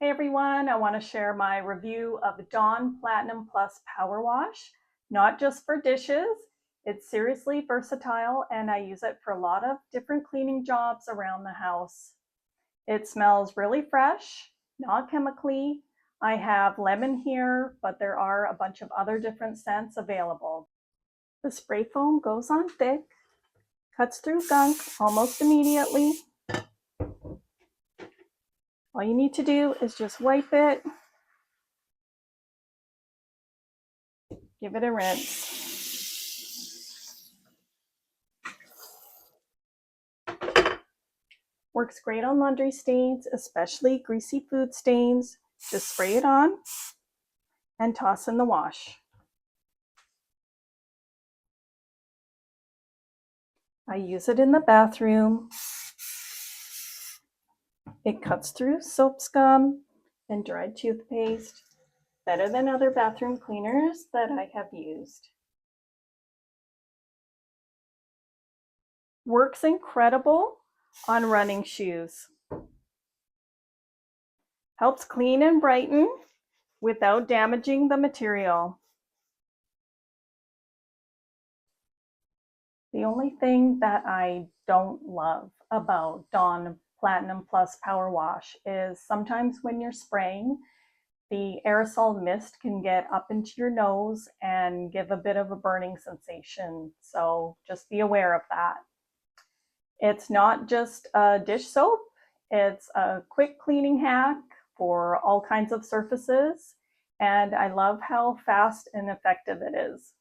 Hey everyone, I want to share my review of Dawn Platinum Plus Power Wash. Not just for dishes, it's seriously versatile and I use it for a lot of different cleaning jobs around the house. It smells really fresh, not chemically. I have lemon here, but there are a bunch of other different scents available. The spray foam goes on thick, cuts through gunk almost immediately. All you need to do is just wipe it, give it a rinse. Works great on laundry stains, especially greasy food stains. Just spray it on and toss in the wash. I use it in the bathroom. It cuts through soap scum and dried toothpaste better than other bathroom cleaners that I have used. Works incredible on running shoes. Helps clean and brighten without damaging the material. The only thing that I don't love about Dawn Platinum Plus Power Wash is sometimes when you're spraying, the aerosol mist can get up into your nose and give a bit of a burning sensation. So just be aware of that. It's not just a dish soap, it's a quick cleaning hack for all kinds of surfaces. And I love how fast and effective it is.